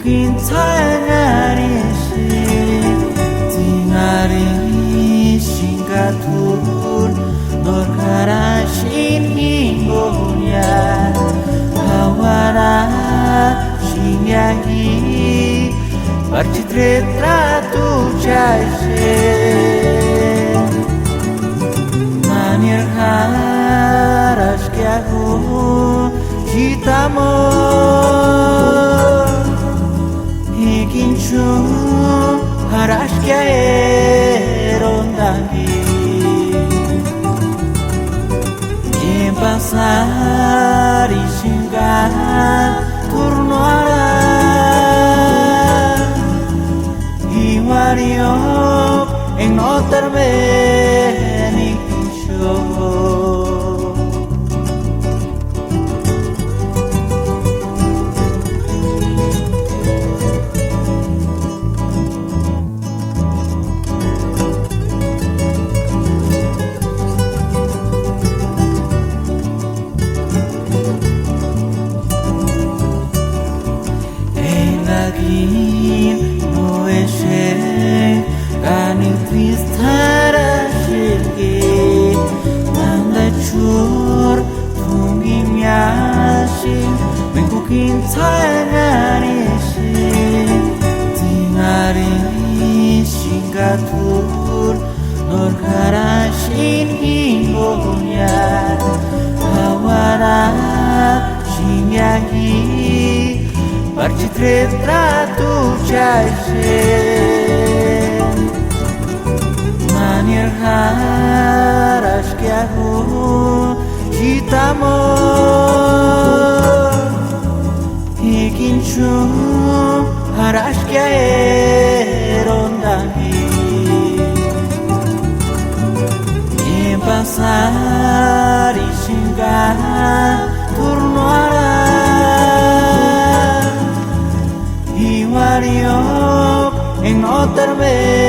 kintanarishi tingari shingatur norkarashin hingonya hawara shinyahi barchitretratu chaise manir haras kyahu hitamo hikinchu haras kyaerondahi pasar y xingar turno hará y vario en no termine y yo no eshe kani twistara shirge manda chur tungi myashi menku kintanari shi tingari shingatur norkarashin hingonya hawara shinyahi barchitretratu chaise manir haras kyahu hitamo hikinchu haras kyaerondahi pasar y xingar turno hará en no termine